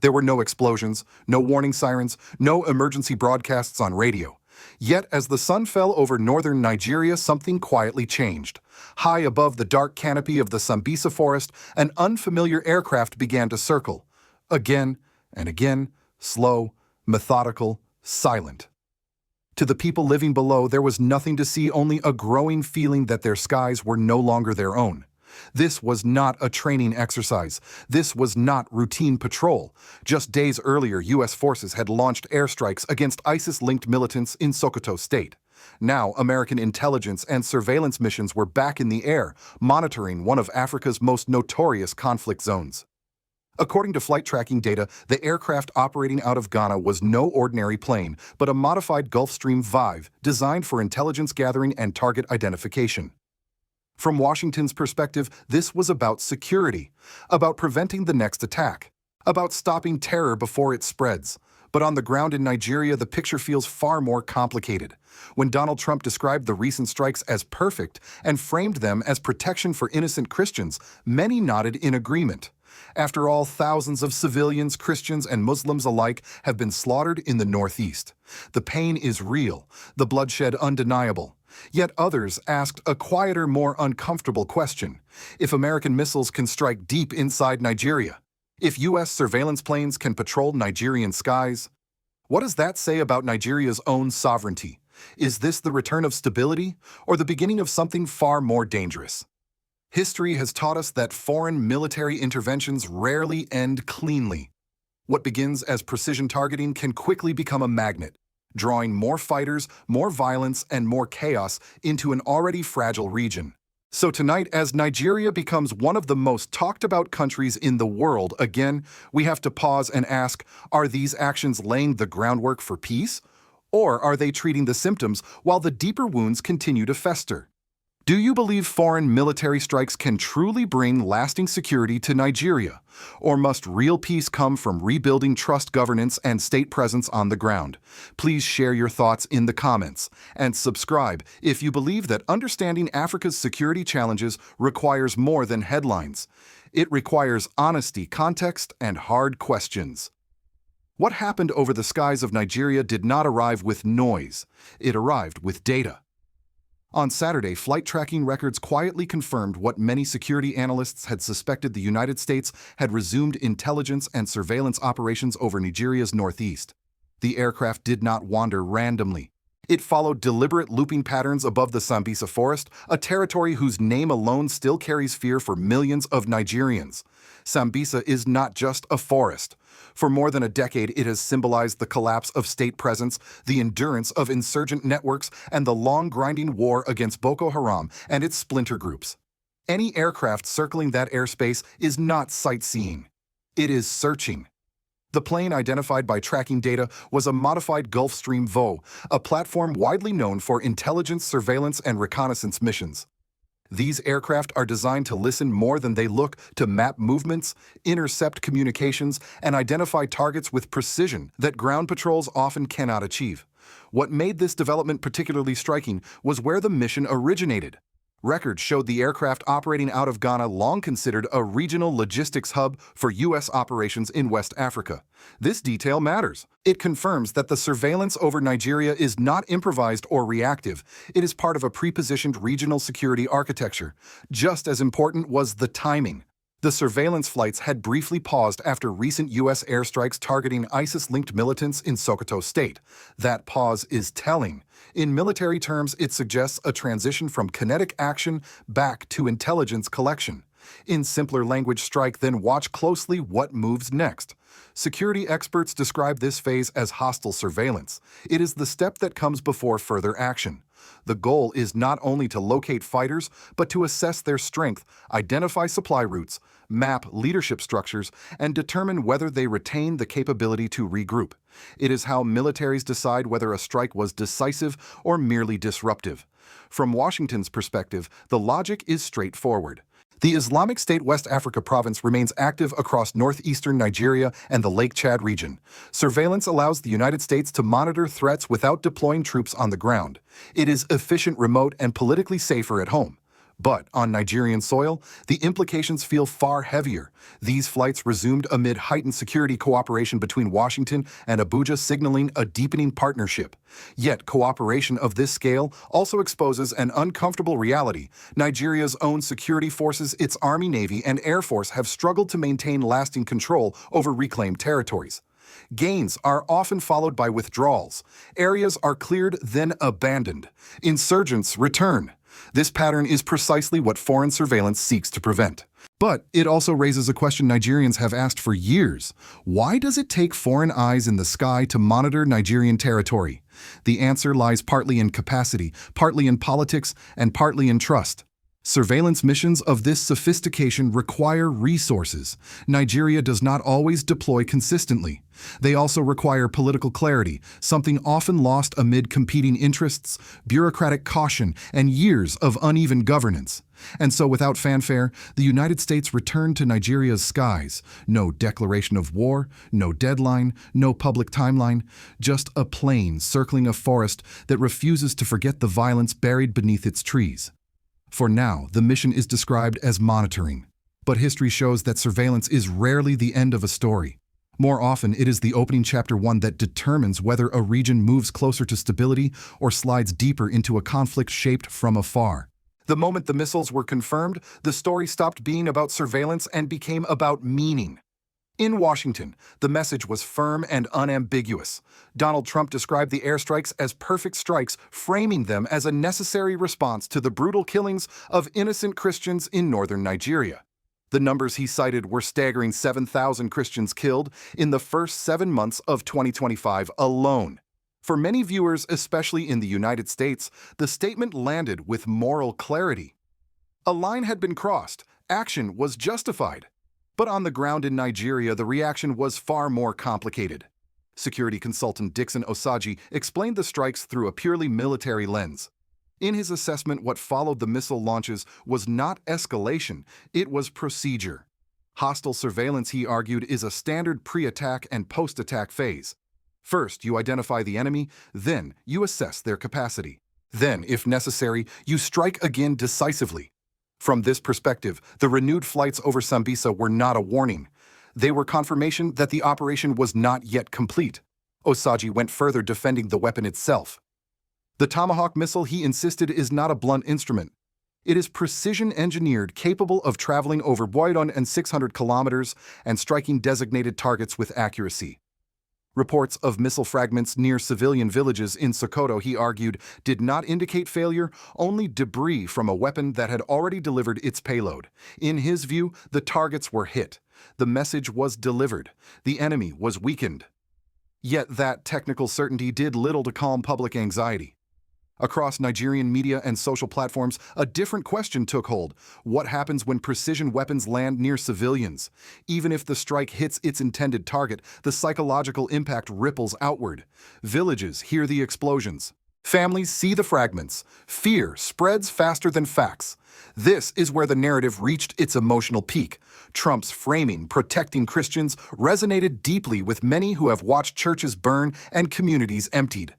There were no explosions, no warning sirens, no emergency broadcasts on radio. Yet, as the sun fell over northern Nigeria, something quietly changed. High above the dark canopy of the Sambisa Forest, an unfamiliar aircraft began to circle. Again and again, slow, methodical, silent. To the people living below, there was nothing to see, only a growing feeling that their skies were no longer their own. This was not a training exercise. This was not routine patrol. Just days earlier, U.S. forces had launched airstrikes against ISIS-linked militants in Sokoto State. Now, American intelligence and surveillance missions were back in the air, monitoring one of Africa's most notorious conflict zones. According to flight tracking data, the aircraft operating out of Ghana was no ordinary plane, but a modified Gulfstream V designed for intelligence gathering and target identification. From Washington's perspective, this was about security, about preventing the next attack, about stopping terror before it spreads. But on the ground in Nigeria, the picture feels far more complicated. When Donald Trump described the recent strikes as perfect and framed them as protection for innocent Christians, many nodded in agreement. After all, thousands of civilians, Christians, and Muslims alike have been slaughtered in the Northeast. The pain is real, the bloodshed undeniable. Yet others asked a quieter, more uncomfortable question. If American missiles can strike deep inside Nigeria, if U.S. surveillance planes can patrol Nigerian skies, what does that say about Nigeria's own sovereignty? Is this the return of stability or the beginning of something far more dangerous? History has taught us that foreign military interventions rarely end cleanly. What begins as precision targeting can quickly become a magnet, drawing more fighters, more violence, and more chaos into an already fragile region. So tonight, as Nigeria becomes one of the most talked about countries in the world, again, we have to pause and ask, are these actions laying the groundwork for peace? Or are they treating the symptoms while the deeper wounds continue to fester? Do you believe foreign military strikes can truly bring lasting security to Nigeria? Or must real peace come from rebuilding trust, governance, and state presence on the ground? Please share your thoughts in the comments and subscribe if you believe that understanding Africa's security challenges requires more than headlines. It requires honesty, context, and hard questions. What happened over the skies of Nigeria did not arrive with noise. It arrived with data. On Saturday, flight tracking records quietly confirmed what many security analysts had suspected: the United States had resumed intelligence and surveillance operations over Nigeria's northeast. The aircraft did not wander randomly. It followed deliberate looping patterns above the Sambisa Forest, a territory whose name alone still carries fear for millions of Nigerians. Sambisa is not just a forest. For more than a decade, it has symbolized the collapse of state presence, the endurance of insurgent networks, and the long grinding war against Boko Haram and its splinter groups. Any aircraft circling that airspace is not sightseeing. It is searching. The plane, identified by tracking data, was a modified Gulfstream V, a platform widely known for intelligence, surveillance, and reconnaissance missions. These aircraft are designed to listen more than they look, to map movements, intercept communications, and identify targets with precision that ground patrols often cannot achieve. What made this development particularly striking was where the mission originated. Records showed the aircraft operating out of Ghana, long considered a regional logistics hub for U.S. operations in West Africa. This detail matters. It confirms that the surveillance over Nigeria is not improvised or reactive. It is part of a pre-positioned regional security architecture. Just as important was the timing. The surveillance flights had briefly paused after recent U.S. airstrikes targeting ISIS-linked militants in Sokoto State. That pause is telling. In military terms, it suggests a transition from kinetic action back to intelligence collection. In simpler language, strike, then watch closely what moves next. Security experts describe this phase as hostile surveillance. It is the step that comes before further action. The goal is not only to locate fighters, but to assess their strength, identify supply routes, map leadership structures, and determine whether they retain the capability to regroup. It is how militaries decide whether a strike was decisive or merely disruptive. From Washington's perspective, the logic is straightforward. The Islamic State West Africa province remains active across northeastern Nigeria and the Lake Chad region. Surveillance allows the United States to monitor threats without deploying troops on the ground. It is efficient, remote, and politically safer at home. But on Nigerian soil, the implications feel far heavier. These flights resumed amid heightened security cooperation between Washington and Abuja, signaling a deepening partnership. Yet, cooperation of this scale also exposes an uncomfortable reality. Nigeria's own security forces, its Army, Navy, and Air Force have struggled to maintain lasting control over reclaimed territories. Gains are often followed by withdrawals. Areas are cleared, then abandoned. Insurgents return. This pattern is precisely what foreign surveillance seeks to prevent. But it also raises a question Nigerians have asked for years. Why does it take foreign eyes in the sky to monitor Nigerian territory? The answer lies partly in capacity, partly in politics, and partly in trust. Surveillance missions of this sophistication require resources. Nigeria does not always deploy consistently. They also require political clarity, something often lost amid competing interests, bureaucratic caution, and years of uneven governance. And so without fanfare, the United States returned to Nigeria's skies. No declaration of war, no deadline, no public timeline, just a plane circling a forest that refuses to forget the violence buried beneath its trees. For now, the mission is described as monitoring. But history shows that surveillance is rarely the end of a story. More often, it is the opening chapter one that determines whether a region moves closer to stability or slides deeper into a conflict shaped from afar. The moment the missiles were confirmed, the story stopped being about surveillance and became about meaning. In Washington, the message was firm and unambiguous. Donald Trump described the airstrikes as perfect strikes, framing them as a necessary response to the brutal killings of innocent Christians in northern Nigeria. The numbers he cited were staggering: 7,000 Christians killed in the first 7 months of 2025 alone. For many viewers, especially in the United States, the statement landed with moral clarity. A line had been crossed. Action was justified. But on the ground in Nigeria, the reaction was far more complicated. Security consultant Dixon Osagie explained the strikes through a purely military lens. In his assessment, what followed the missile launches was not escalation, it was procedure. Hostile surveillance, he argued, is a standard pre-attack and post-attack phase. First, you identify the enemy, then you assess their capacity. Then, if necessary, you strike again decisively. From this perspective, the renewed flights over Sambisa were not a warning. They were confirmation that the operation was not yet complete. Osagie went further, defending the weapon itself. The Tomahawk missile, he insisted, is not a blunt instrument. It is precision-engineered, capable of traveling over 1,600 kilometers and striking designated targets with accuracy. Reports of missile fragments near civilian villages in Sokoto, he argued, did not indicate failure, only debris from a weapon that had already delivered its payload. In his view, the targets were hit. The message was delivered. The enemy was weakened. Yet that technical certainty did little to calm public anxiety. Across Nigerian media and social platforms, a different question took hold. What happens when precision weapons land near civilians? Even if the strike hits its intended target, the psychological impact ripples outward. Villages hear the explosions. Families see the fragments. Fear spreads faster than facts. This is where the narrative reached its emotional peak. Trump's framing, protecting Christians, resonated deeply with many who have watched churches burn and communities emptied.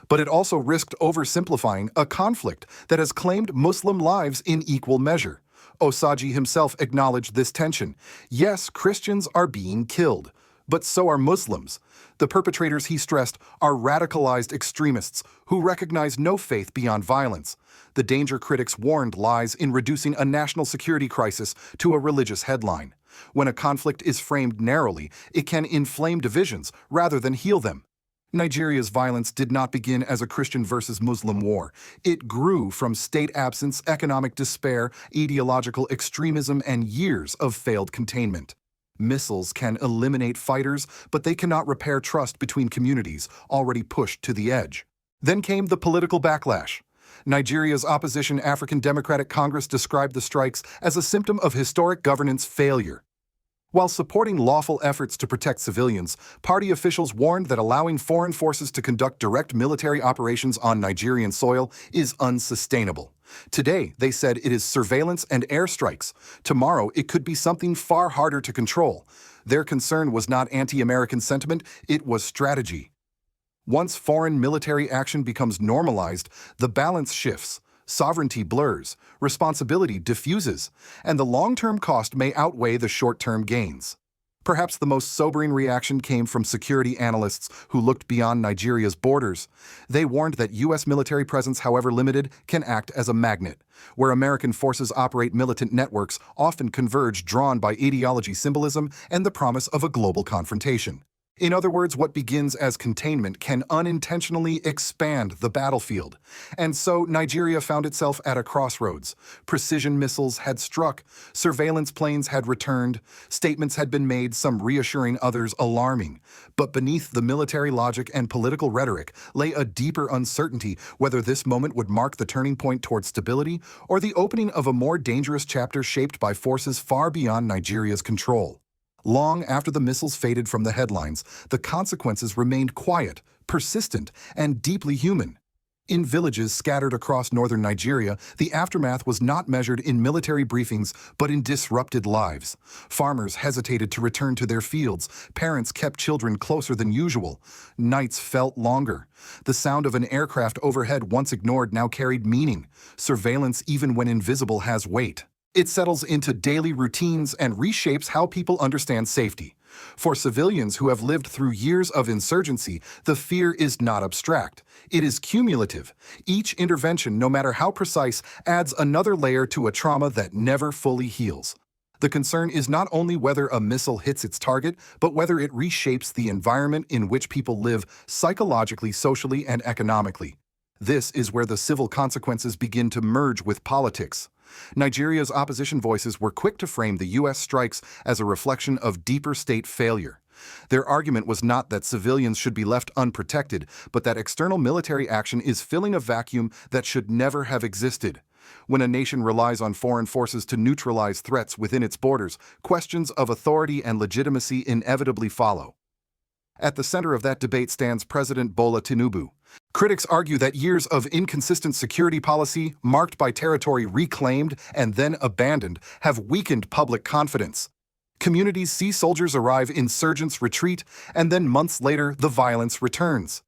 But it also risked oversimplifying a conflict that has claimed Muslim lives in equal measure. Osagie himself acknowledged this tension. Yes, Christians are being killed, but so are Muslims. The perpetrators, he stressed, are radicalized extremists who recognize no faith beyond violence. The danger, critics warned, lies in reducing a national security crisis to a religious headline. When a conflict is framed narrowly, it can inflame divisions rather than heal them. Nigeria's violence did not begin as a Christian versus Muslim war. It grew from state absence, economic despair, ideological extremism, and years of failed containment. Missiles can eliminate fighters, but they cannot repair trust between communities already pushed to the edge. Then came the political backlash. Nigeria's opposition African Democratic Congress described the strikes as a symptom of historic governance failure. While supporting lawful efforts to protect civilians, party officials warned that allowing foreign forces to conduct direct military operations on Nigerian soil is unsustainable. Today, they said it is surveillance and airstrikes. Tomorrow, it could be something far harder to control. Their concern was not anti-American sentiment, it was strategy. Once foreign military action becomes normalized, the balance shifts. sovereignty blurs, responsibility diffuses, and the long-term cost may outweigh the short-term gains. Perhaps the most sobering reaction came from security analysts who looked beyond Nigeria's borders. They warned that U.S. military presence, however limited, can act as a magnet. Where American forces operate, militant networks often converge, drawn by ideology, symbolism, and the promise of a global confrontation. In other words, what begins as containment can unintentionally expand the battlefield. And so Nigeria found itself at a crossroads. Precision missiles had struck, surveillance planes had returned, statements had been made, some reassuring, others alarming. But beneath the military logic and political rhetoric lay a deeper uncertainty whether this moment would mark the turning point toward stability or the opening of a more dangerous chapter shaped by forces far beyond Nigeria's control. Long after the missiles faded from the headlines, the consequences remained quiet, persistent, and deeply human. In villages scattered across northern Nigeria, the aftermath was not measured in military briefings, but in disrupted lives. Farmers hesitated to return to their fields. Parents kept children closer than usual. Nights felt longer. The sound of an aircraft overhead, once ignored, now carried meaning. Surveillance, even when invisible, has weight. It settles into daily routines and reshapes how people understand safety. For civilians who have lived through years of insurgency, the fear is not abstract. It is cumulative. Each intervention, no matter how precise, adds another layer to a trauma that never fully heals. The concern is not only whether a missile hits its target, but whether it reshapes the environment in which people live psychologically, socially, and economically. This is where the civil consequences begin to merge with politics. Nigeria's opposition voices were quick to frame the U.S. strikes as a reflection of deeper state failure. Their argument was not that civilians should be left unprotected, but that external military action is filling a vacuum that should never have existed. When a nation relies on foreign forces to neutralize threats within its borders, questions of authority and legitimacy inevitably follow. At the center of that debate stands President Bola Tinubu. Critics argue that years of inconsistent security policy, marked by territory reclaimed and then abandoned, have weakened public confidence. Communities see soldiers arrive, insurgents retreat, and then months later, the violence returns.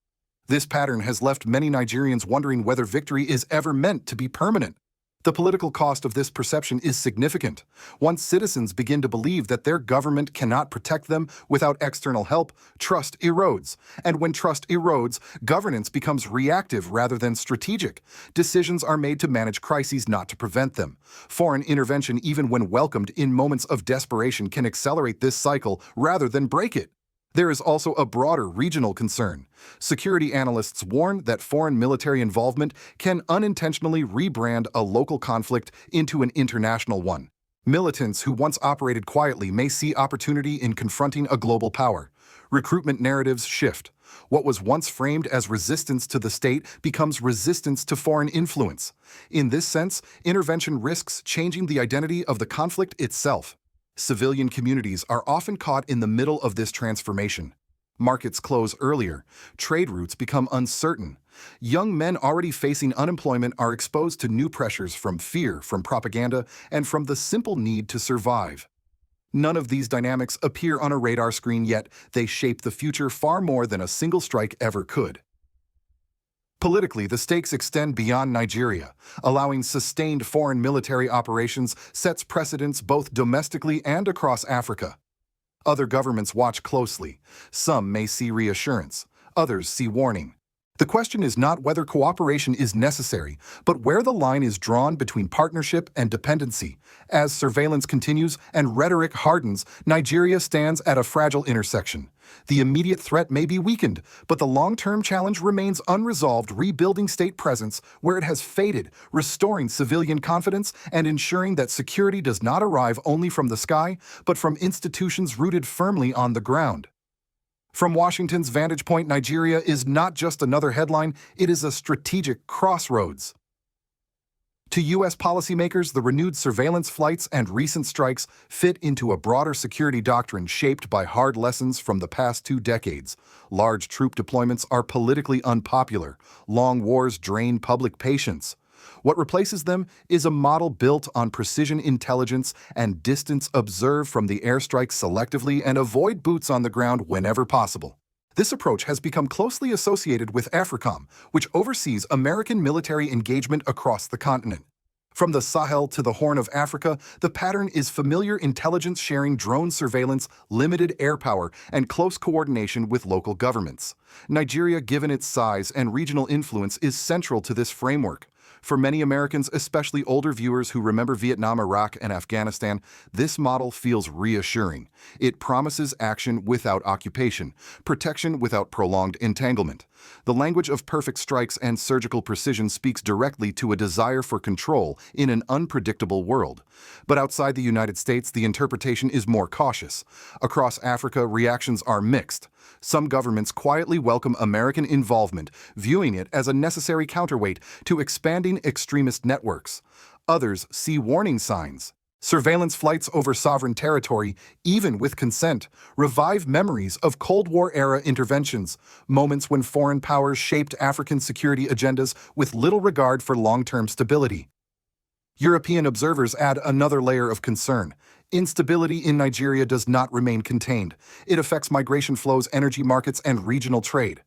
This pattern has left many Nigerians wondering whether victory is ever meant to be permanent. The political cost of this perception is significant. Once citizens begin to believe that their government cannot protect them without external help, trust erodes. And when trust erodes, governance becomes reactive rather than strategic. Decisions are made to manage crises, not to prevent them. Foreign intervention, even when welcomed in moments of desperation, can accelerate this cycle rather than break it. There is also a broader regional concern. Security analysts warn that foreign military involvement can unintentionally rebrand a local conflict into an international one. Militants who once operated quietly may see opportunity in confronting a global power. Recruitment narratives shift. What was once framed as resistance to the state becomes resistance to foreign influence. In this sense, intervention risks changing the identity of the conflict itself. Civilian communities are often caught in the middle of this transformation. Markets close earlier, trade routes become uncertain. Young men already facing unemployment are exposed to new pressures from fear, from propaganda, and from the simple need to survive. None of these dynamics appear on a radar screen, yet they shape the future far more than a single strike ever could. Politically, the stakes extend beyond Nigeria. Allowing sustained foreign military operations sets precedents both domestically and across Africa. Other governments watch closely. Some may see reassurance, others see warning. The question is not whether cooperation is necessary, but where the line is drawn between partnership and dependency. As surveillance continues and rhetoric hardens, Nigeria stands at a fragile intersection. The immediate threat may be weakened, but the long-term challenge remains unresolved, rebuilding state presence where it has faded, restoring civilian confidence, and ensuring that security does not arrive only from the sky, but from institutions rooted firmly on the ground. From Washington's vantage point, Nigeria is not just another headline, it is a strategic crossroads. To U.S. policymakers, the renewed surveillance flights and recent strikes fit into a broader security doctrine shaped by hard lessons from the past 2 decades. Large troop deployments are politically unpopular. Long wars drain public patience. What replaces them is a model built on precision intelligence and distance. Observe from the airstrikes selectively and avoid boots on the ground whenever possible. This approach has become closely associated with AFRICOM, which oversees American military engagement across the continent. From the Sahel to the Horn of Africa, the pattern is familiar intelligence sharing, drone surveillance, limited air power, and close coordination with local governments. Nigeria, given its size and regional influence, is central to this framework. For many Americans, especially older viewers who remember Vietnam, Iraq, and Afghanistan, this model feels reassuring. It promises action without occupation, protection without prolonged entanglement. The language of perfect strikes and surgical precision speaks directly to a desire for control in an unpredictable world. But outside the United States, the interpretation is more cautious. Across Africa, reactions are mixed. Some governments quietly welcome American involvement, viewing it as a necessary counterweight to expanding extremist networks. Others see warning signs. Surveillance flights over sovereign territory, even with consent, revive memories of Cold War-era interventions, moments when foreign powers shaped African security agendas with little regard for long-term stability. European observers add another layer of concern. Instability in Nigeria does not remain contained. It affects migration flows, energy markets, and regional trade.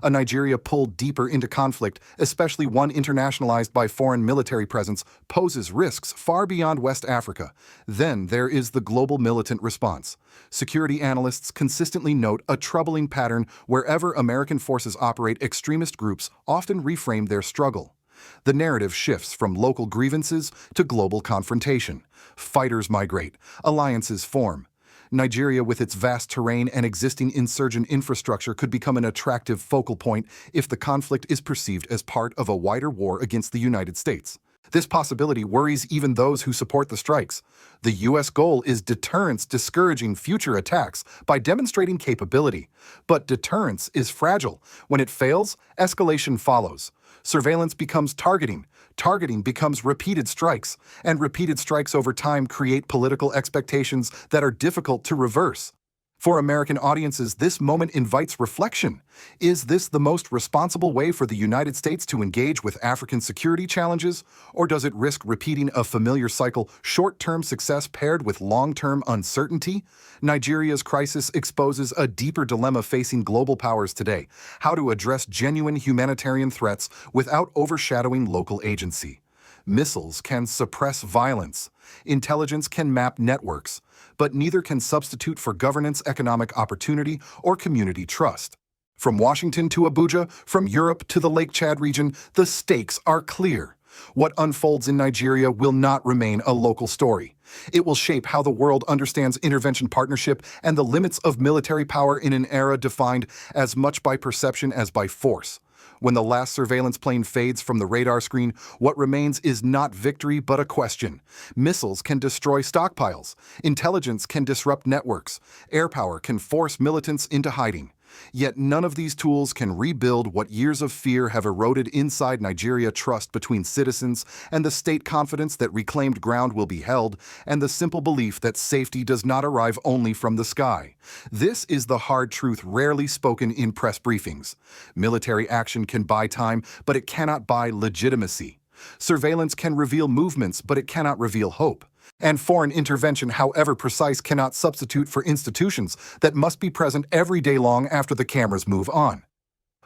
A Nigeria pulled deeper into conflict, especially one internationalized by foreign military presence, poses risks far beyond West Africa. Then there is the global militant response. Security analysts consistently note a troubling pattern wherever American forces operate. Extremist groups often reframe their struggle. The narrative shifts from local grievances to global confrontation. Fighters migrate, alliances form. Nigeria, with its vast terrain and existing insurgent infrastructure, could become an attractive focal point if the conflict is perceived as part of a wider war against the United States. This possibility worries even those who support the strikes. The U.S. goal is deterrence, discouraging future attacks by demonstrating capability. But deterrence is fragile. When it fails, escalation follows. Surveillance becomes targeting. Targeting becomes repeated strikes. And repeated strikes over time create political expectations that are difficult to reverse. For American audiences, this moment invites reflection. Is this the most responsible way for the United States to engage with African security challenges? Or does it risk repeating a familiar cycle, short-term success paired with long-term uncertainty? Nigeria's crisis exposes a deeper dilemma facing global powers today: how to address genuine humanitarian threats without overshadowing local agency. Missiles can suppress violence. Intelligence can map networks, but neither can substitute for governance, economic opportunity, or community trust. From Washington to Abuja, from Europe to the Lake Chad region, the stakes are clear. What unfolds in Nigeria will not remain a local story. It will shape how the world understands intervention, partnership, and the limits of military power in an era defined as much by perception as by force. When the last surveillance plane fades from the radar screen, what remains is not victory but a question. Missiles can destroy stockpiles. Intelligence can disrupt networks. Air power can force militants into hiding. Yet none of these tools can rebuild what years of fear have eroded inside Nigeria: trust between citizens and the state, confidence that reclaimed ground will be held, and the simple belief that safety does not arrive only from the sky. This is the hard truth rarely spoken in press briefings. Military action can buy time, but it cannot buy legitimacy. Surveillance can reveal movements, but it cannot reveal hope. And foreign intervention, however precise, cannot substitute for institutions that must be present every day long after the cameras move on.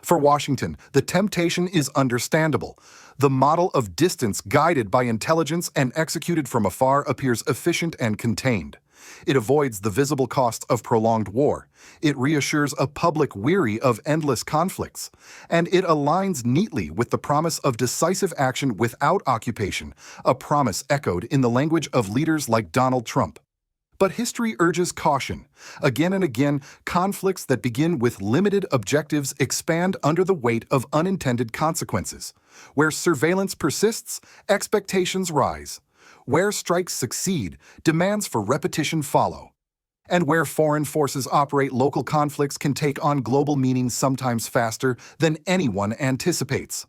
For Washington, the temptation is understandable. The model of distance guided by intelligence and executed from afar appears efficient and contained. It avoids the visible costs of prolonged war. It reassures a public weary of endless conflicts. And it aligns neatly with the promise of decisive action without occupation, a promise echoed in the language of leaders like Donald Trump. But history urges caution. Again and again, conflicts that begin with limited objectives expand under the weight of unintended consequences. Where surveillance persists, expectations rise. Where strikes succeed, demands for repetition follow. And where foreign forces operate, local conflicts can take on global meaning sometimes faster than anyone anticipates.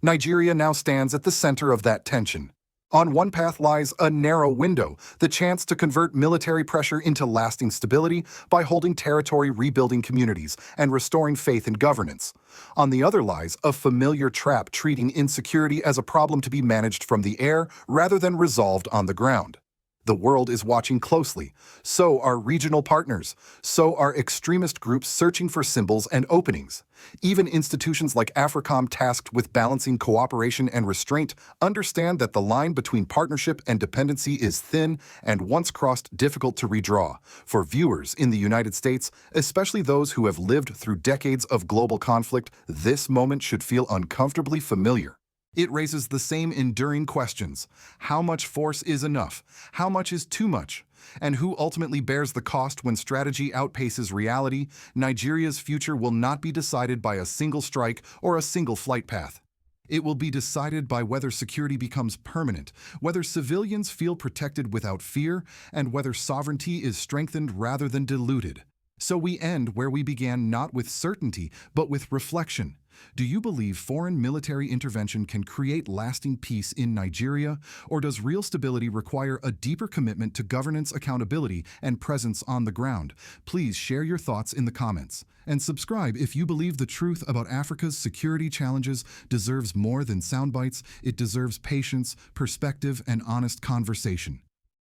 Nigeria now stands at the center of that tension. On one path lies a narrow window, the chance to convert military pressure into lasting stability by holding territory, rebuilding communities, and restoring faith in governance. On the other lies a familiar trap, treating insecurity as a problem to be managed from the air rather than resolved on the ground. The world is watching closely. So are regional partners. So are extremist groups searching for symbols and openings. Even institutions like AFRICOM, tasked with balancing cooperation and restraint, understand that the line between partnership and dependency is thin and, once crossed, difficult to redraw. For viewers in the United States, especially those who have lived through decades of global conflict, this moment should feel uncomfortably familiar. It raises the same enduring questions. How much force is enough? How much is too much? And who ultimately bears the cost when strategy outpaces reality? Nigeria's future will not be decided by a single strike or a single flight path. It will be decided by whether security becomes permanent, whether civilians feel protected without fear, and whether sovereignty is strengthened rather than diluted. So we end where we began, not with certainty, but with reflection. Do you believe foreign military intervention can create lasting peace in Nigeria, or does real stability require a deeper commitment to governance, accountability, and presence on the ground? Please share your thoughts in the comments. And subscribe if you believe the truth about Africa's security challenges deserves more than sound bites. It deserves patience, perspective, and honest conversation.